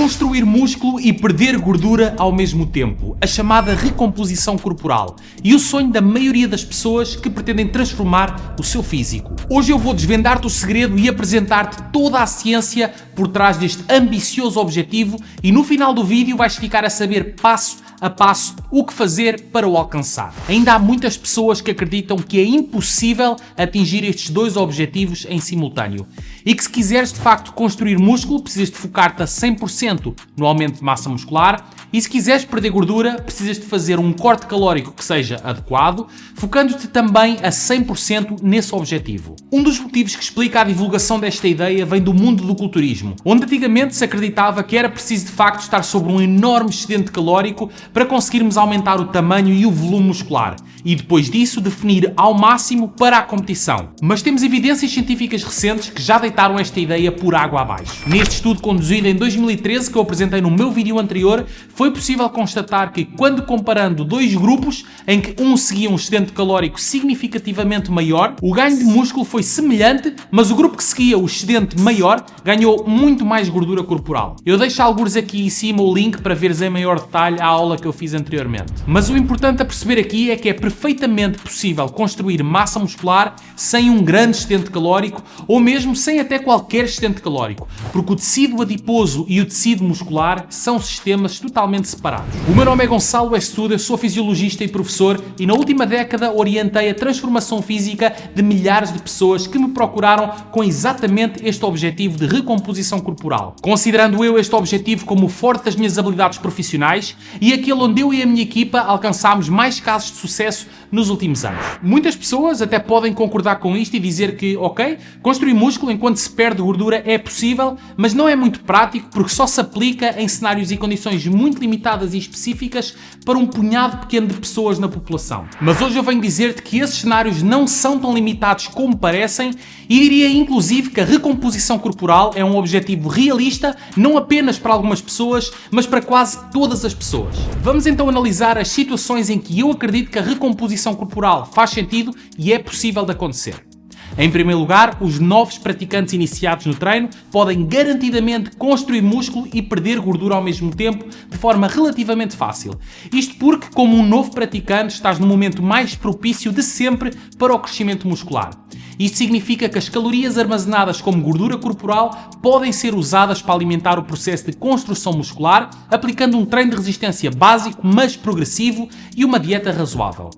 construir músculo e perder gordura ao mesmo tempo, a chamada recomposição corporal, e o sonho da maioria das pessoas que pretendem transformar o seu físico. Hoje eu vou desvendar-te o segredo e apresentar-te toda a ciência por trás deste ambicioso objetivo, e no final do vídeo vais ficar a saber passo a passo o que fazer para o alcançar. Ainda há muitas pessoas que acreditam que é impossível atingir estes dois objetivos em simultâneo e que se quiseres de facto construir músculo, precisas de focar-te a 100% no aumento de massa muscular, e se quiseres perder gordura, precisas de fazer um corte calórico que seja adequado, focando-te também a 100% nesse objetivo. Um dos motivos que explica a divulgação desta ideia vem do mundo do culturismo, onde antigamente se acreditava que era preciso de facto estar sobre um enorme excedente calórico para conseguirmos aumentar o tamanho e o volume muscular, e depois disso definir ao máximo para a competição. Mas temos evidências científicas recentes que já deitaram esta ideia por água abaixo. Neste estudo conduzido em 2013, que eu apresentei no meu vídeo anterior, foi possível constatar que quando comparando dois grupos em que um seguia um excedente calórico significativamente maior, o ganho de músculo foi semelhante, mas o grupo que seguia o excedente maior ganhou muito mais gordura corporal. Eu deixo alguns aqui em cima o link para veres em maior detalhe a aula que eu fiz anteriormente. Mas o importante a perceber aqui é que é perfeitamente possível construir massa muscular sem um grande excedente calórico ou mesmo sem até qualquer excedente calórico, porque o tecido adiposo e o tecido muscular são sistemas totalmente separados. O meu nome é Gonçalo Estudo, eu sou fisiologista e professor e na última década orientei a transformação física de milhares de pessoas que me procuraram com exatamente este objetivo de recomposição corporal, considerando eu este objetivo como o forte das minhas habilidades profissionais e aquele onde eu e a minha equipa alcançámos mais casos de sucesso nos últimos anos. Muitas pessoas até podem concordar com isto e dizer que, ok, construir músculo enquanto se perde gordura é possível, mas não é muito prático porque só se aplica em cenários e condições muito limitadas e específicas para um punhado pequeno de pessoas na população. Mas hoje eu venho dizer-te que esses cenários não são tão limitados como parecem e diria inclusive que a recomposição corporal é um objetivo realista não apenas para algumas pessoas, mas para quase todas as pessoas. Vamos então analisar as situações em que eu acredito que a recomposição corporal faz sentido e é possível de acontecer. Em primeiro lugar, os novos praticantes iniciados no treino podem garantidamente construir músculo e perder gordura ao mesmo tempo de forma relativamente fácil. Isto porque, como um novo praticante, estás no momento mais propício de sempre para o crescimento muscular. Isto significa que as calorias armazenadas como gordura corporal podem ser usadas para alimentar o processo de construção muscular, aplicando um treino de resistência básico, mas progressivo, e uma dieta razoável.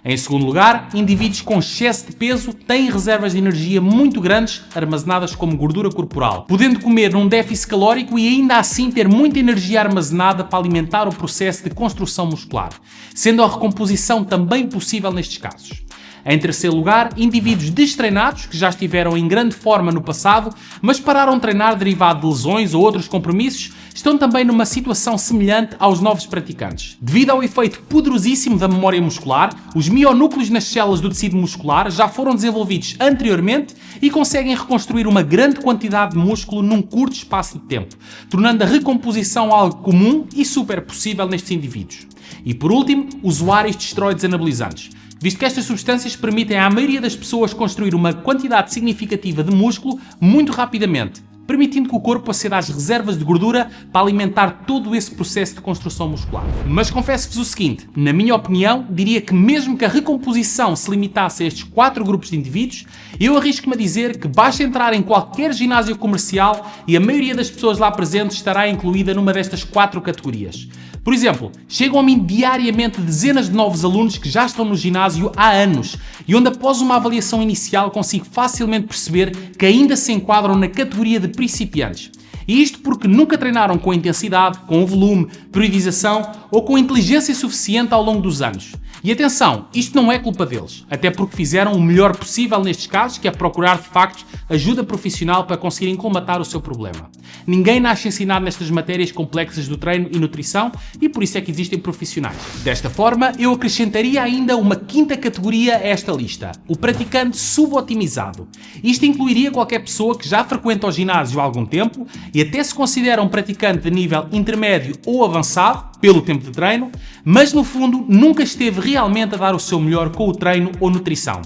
Em segundo lugar, indivíduos com excesso de peso têm reservas de energia muito grandes armazenadas como gordura corporal, podendo comer num déficit calórico e ainda assim ter muita energia armazenada para alimentar o processo de construção muscular, sendo a recomposição também possível nestes casos. Em terceiro lugar, indivíduos destreinados que já estiveram em grande forma no passado, mas pararam de treinar derivado de lesões ou outros compromissos, estão também numa situação semelhante aos novos praticantes. Devido ao efeito poderosíssimo da memória muscular, os mionúcleos nas células do tecido muscular já foram desenvolvidos anteriormente e conseguem reconstruir uma grande quantidade de músculo num curto espaço de tempo, tornando a recomposição algo comum e super possível nestes indivíduos. E por último, usuários de esteroides anabolizantes, visto que estas substâncias permitem à maioria das pessoas construir uma quantidade significativa de músculo muito rapidamente, permitindo que o corpo aceda às reservas de gordura para alimentar todo esse processo de construção muscular. Mas confesso-vos o seguinte, na minha opinião, diria que mesmo que a recomposição se limitasse a estes 4 grupos de indivíduos, eu arrisco-me a dizer que basta entrar em qualquer ginásio comercial e a maioria das pessoas lá presentes estará incluída numa destas 4 categorias. Por exemplo, chegam a mim diariamente dezenas de novos alunos que já estão no ginásio há anos e onde após uma avaliação inicial consigo facilmente perceber que ainda se enquadram na categoria de principiantes. E isto porque nunca treinaram com intensidade, com volume, periodização ou com inteligência suficiente ao longo dos anos. E atenção, isto não é culpa deles, até porque fizeram o melhor possível nestes casos, que é procurar de facto ajuda profissional para conseguirem colmatar o seu problema. Ninguém nasce ensinado nestas matérias complexas do treino e nutrição e por isso é que existem profissionais. Desta forma, eu acrescentaria ainda uma 5ª categoria a esta lista, o praticante subotimizado. Isto incluiria qualquer pessoa que já frequenta o ginásio há algum tempo e até se considera um praticante de nível intermédio ou avançado, pelo tempo de treino, mas no fundo nunca esteve realmente a dar o seu melhor com o treino ou nutrição.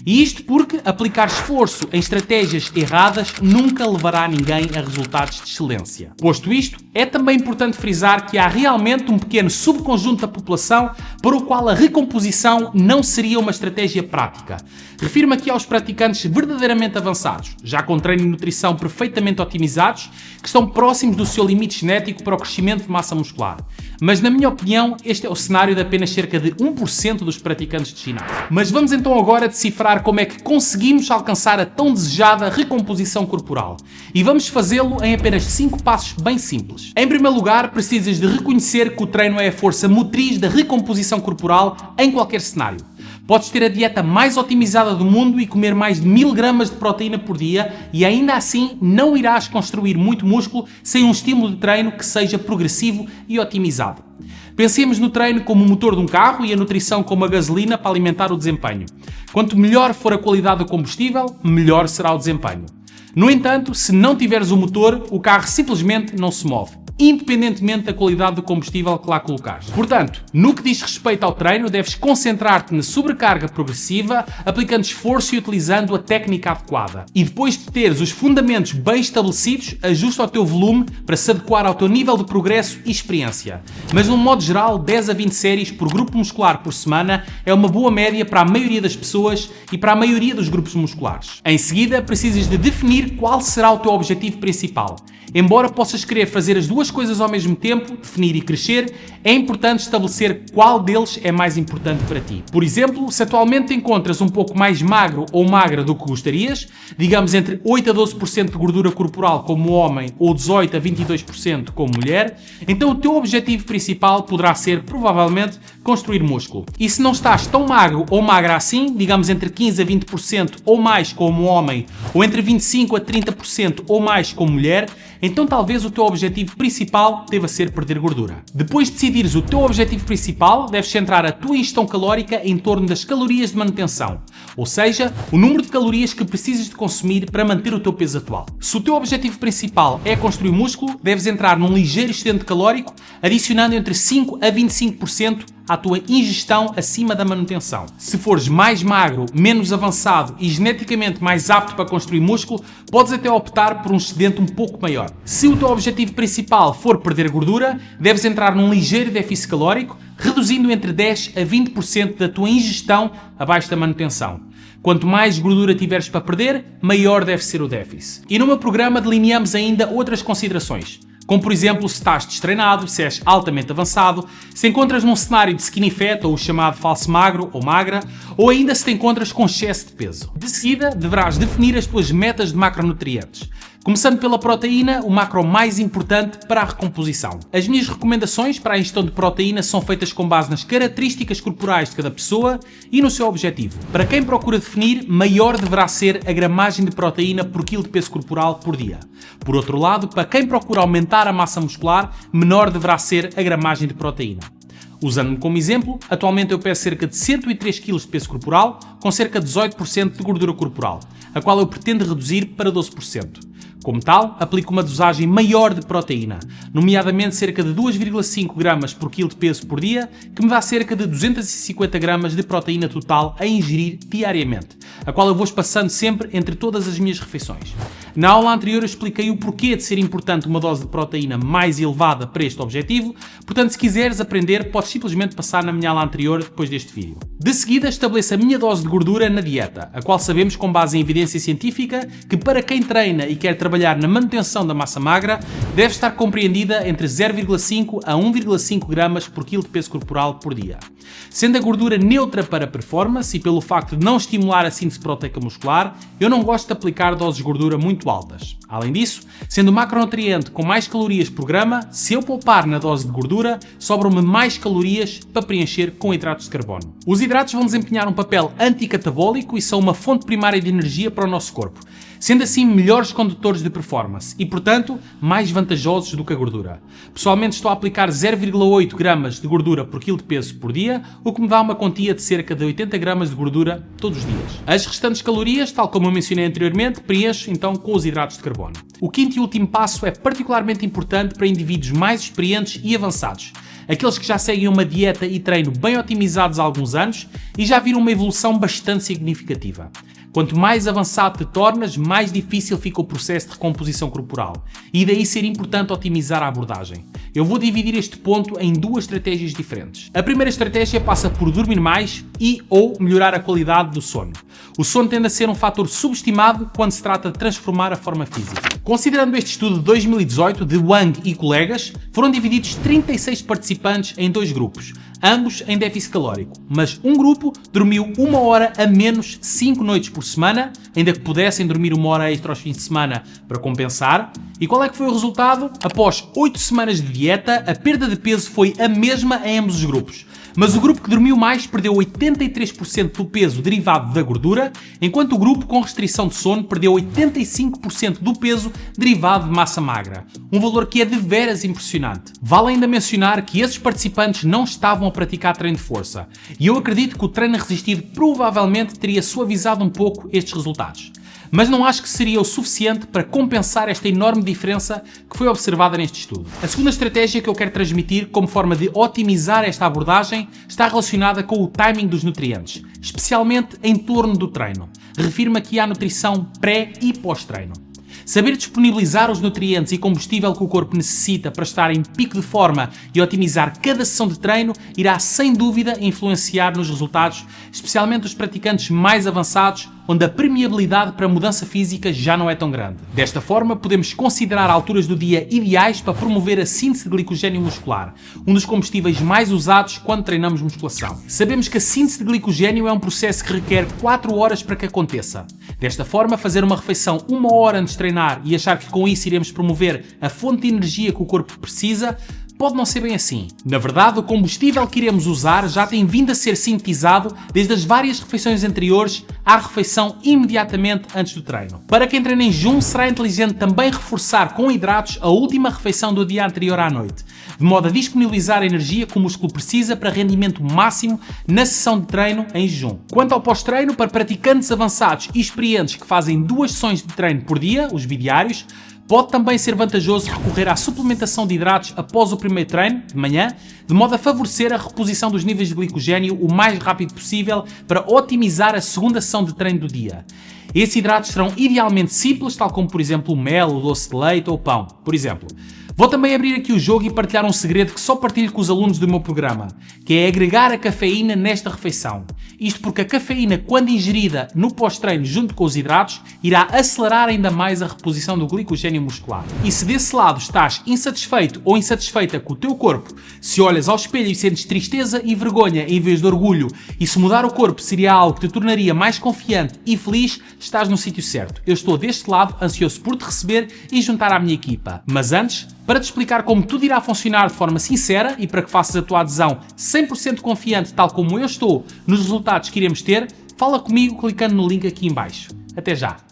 E isto porque aplicar esforço em estratégias erradas nunca levará ninguém a resultados de excelência. Posto isto, é também importante frisar que há realmente um pequeno subconjunto da população para o qual a recomposição não seria uma estratégia prática. Refiro-me aqui aos praticantes verdadeiramente avançados, já com treino e nutrição perfeitamente otimizados, que estão próximos do seu limite genético para o crescimento de massa muscular. Mas, na minha opinião, este é o cenário de apenas cerca de 1% dos praticantes de ginásio. Mas vamos então agora decifrar como é que conseguimos alcançar a tão desejada recomposição corporal. E vamos fazê-lo em apenas 5 passos bem simples. Em primeiro lugar, precisas de reconhecer que o treino é a força motriz da recomposição corporal em qualquer cenário. Podes ter a dieta mais otimizada do mundo e comer mais de 1000 gramas de proteína por dia e ainda assim não irás construir muito músculo sem um estímulo de treino que seja progressivo e otimizado. Pensemos no treino como o motor de um carro e a nutrição como a gasolina para alimentar o desempenho. Quanto melhor for a qualidade do combustível, melhor será o desempenho. No entanto, se não tiveres o motor, o carro simplesmente não se move, independentemente da qualidade do combustível que lá colocares. Portanto, no que diz respeito ao treino, deves concentrar-te na sobrecarga progressiva, aplicando esforço e utilizando a técnica adequada. E depois de teres os fundamentos bem estabelecidos, ajusta o teu volume para se adequar ao teu nível de progresso e experiência. Mas, de um modo geral, 10 a 20 séries por grupo muscular por semana é uma boa média para a maioria das pessoas e para a maioria dos grupos musculares. Em seguida, precisas de definir qual será o teu objetivo principal. Embora possas querer fazer as duas coisas ao mesmo tempo, definir e crescer, é importante estabelecer qual deles é mais importante para ti. Por exemplo, se atualmente te encontras um pouco mais magro ou magra do que gostarias, digamos entre 8 a 12% de gordura corporal como homem ou 18 a 22% como mulher, então o teu objetivo principal poderá ser, provavelmente, construir músculo. E se não estás tão magro ou magra assim, digamos entre 15 a 20% ou mais como homem, ou entre 25 a 30% ou mais como mulher, então talvez o teu objetivo principal deva ser perder gordura. Depois de decidires o teu objetivo principal, deves centrar a tua ingestão calórica em torno das calorias de manutenção, ou seja, o número de calorias que precisas de consumir para manter o teu peso atual. Se o teu objetivo principal é construir músculo, deves entrar num ligeiro excedente calórico, adicionando entre 5 a 25% à tua ingestão acima da manutenção. Se fores mais magro, menos avançado e geneticamente mais apto para construir músculo, podes até optar por um excedente um pouco maior. Se o teu objetivo principal for perder gordura, deves entrar num ligeiro déficit calórico, reduzindo entre 10 a 20% da tua ingestão abaixo da manutenção. Quanto mais gordura tiveres para perder, maior deve ser o déficit. E no meu programa delineamos ainda outras considerações, como por exemplo se estás destreinado, se és altamente avançado, se encontras num cenário de skinny fat ou o chamado falso magro ou magra, ou ainda se te encontras com excesso de peso. De seguida, deverás definir as tuas metas de macronutrientes. Começando pela proteína, o macro mais importante para a recomposição. As minhas recomendações para a ingestão de proteína são feitas com base nas características corporais de cada pessoa e no seu objetivo. Para quem procura definir, maior deverá ser a gramagem de proteína por quilo de peso corporal por dia. Por outro lado, para quem procura aumentar a massa muscular, menor deverá ser a gramagem de proteína. Usando-me como exemplo, atualmente eu peso cerca de 103 kg de peso corporal, com cerca de 18% de gordura corporal, a qual eu pretendo reduzir para 12%. Como tal, aplico uma dosagem maior de proteína, nomeadamente cerca de 2,5 gramas por quilo de peso por dia, que me dá cerca de 250 gramas de proteína total a ingerir diariamente, a qual eu vou espaçando sempre entre todas as minhas refeições. Na aula anterior eu expliquei o porquê de ser importante uma dose de proteína mais elevada para este objetivo, portanto se quiseres aprender podes simplesmente passar na minha aula anterior depois deste vídeo. De seguida estabeleço a minha dose de gordura na dieta, a qual sabemos com base em evidência científica que para quem treina e quer trabalhar na manutenção da massa magra deve estar compreendida entre 0,5 a 1,5 gramas por quilo de peso corporal por dia. Sendo a gordura neutra para performance e pelo facto de não estimular a síntese proteica muscular, eu não gosto de aplicar doses de gordura muito altas. Além disso, sendo o macronutriente com mais calorias por grama, se eu poupar na dose de gordura, sobram-me mais calorias para preencher com hidratos de carbono. Os hidratos vão desempenhar um papel anticatabólico e são uma fonte primária de energia para o nosso corpo, sendo assim melhores condutores de performance e, portanto, mais vantajosos do que a gordura. Pessoalmente estou a aplicar 0,8 gramas de gordura por quilo de peso por dia, o que me dá uma quantia de cerca de 80 gramas de gordura todos os dias. As restantes calorias, tal como eu mencionei anteriormente, preencho então com os hidratos de carbono. O quinto e último passo é particularmente importante para indivíduos mais experientes e avançados. aqueles que já seguem uma dieta e treino bem otimizados há alguns anos e já viram uma evolução bastante significativa. Quanto mais avançado te tornas, mais difícil fica o processo de recomposição corporal e daí ser importante otimizar a abordagem. Eu vou dividir este ponto em duas estratégias diferentes. A primeira estratégia passa por dormir mais e ou melhorar a qualidade do sono. O sono tende a ser um fator subestimado quando se trata de transformar a forma física. Considerando este estudo de 2018 de Wang e colegas, foram divididos 36 participantes em dois grupos, ambos em déficit calórico, mas um grupo dormiu 1 hora a menos 5 noites por semana, ainda que pudessem dormir 1 hora extra aos fins de semana para compensar. E qual é que foi o resultado? Após 8 semanas de dieta, a perda de peso foi a mesma em ambos os grupos. Mas o grupo que dormiu mais perdeu 83% do peso derivado da gordura, enquanto o grupo com restrição de sono perdeu 85% do peso derivado de massa magra. Um valor que é de veras impressionante. Vale ainda mencionar que esses participantes não estavam a praticar treino de força, e eu acredito que o treino resistido provavelmente teria suavizado um pouco estes resultados. Mas não acho que seria o suficiente para compensar esta enorme diferença que foi observada neste estudo. A segunda estratégia que eu quero transmitir como forma de otimizar esta abordagem está relacionada com o timing dos nutrientes, especialmente em torno do treino. Refiro-me aqui à nutrição pré e pós-treino. Saber disponibilizar os nutrientes e combustível que o corpo necessita para estar em pico de forma e otimizar cada sessão de treino irá sem dúvida influenciar nos resultados, especialmente os praticantes mais avançados, onde a permeabilidade para a mudança física já não é tão grande. Desta forma, podemos considerar alturas do dia ideais para promover a síntese de glicogênio muscular, um dos combustíveis mais usados quando treinamos musculação. Sabemos que a síntese de glicogênio é um processo que requer 4 horas para que aconteça. Desta forma, fazer uma refeição 1 hora antes de treinar e achar que com isso iremos promover a fonte de energia que o corpo precisa, pode não ser bem assim. Na verdade, o combustível que iremos usar já tem vindo a ser sintetizado desde as várias refeições anteriores à refeição imediatamente antes do treino. Para quem treina em jejum, será inteligente também reforçar com hidratos a última refeição do dia anterior à noite, de modo a disponibilizar a energia que o músculo precisa para rendimento máximo na sessão de treino em jejum. Quanto ao pós-treino, para praticantes avançados e experientes que fazem 2 sessões de treino por dia, os bidiários, pode também ser vantajoso recorrer à suplementação de hidratos após o primeiro treino, de manhã, de modo a favorecer a reposição dos níveis de glicogênio o mais rápido possível para otimizar a segunda sessão de treino do dia. Esses hidratos serão idealmente simples, tal como, por exemplo, o mel, o doce de leite ou o pão, por exemplo. Vou também abrir aqui o jogo e partilhar um segredo que só partilho com os alunos do meu programa, que é agregar a cafeína nesta refeição. Isto porque a cafeína, quando ingerida no pós-treino junto com os hidratos, irá acelerar ainda mais a reposição do glicogênio muscular. E se desse lado estás insatisfeito ou insatisfeita com o teu corpo, se olhas ao espelho e sentes tristeza e vergonha em vez de orgulho, e se mudar o corpo seria algo que te tornaria mais confiante e feliz, estás no sítio certo. Eu estou deste lado, ansioso por te receber e juntar à minha equipa. Mas antes, para te explicar como tudo irá funcionar de forma sincera e para que faças a tua adesão 100% confiante, tal como eu estou, nos resultados que iremos ter, fala comigo clicando no link aqui em baixo. Até já!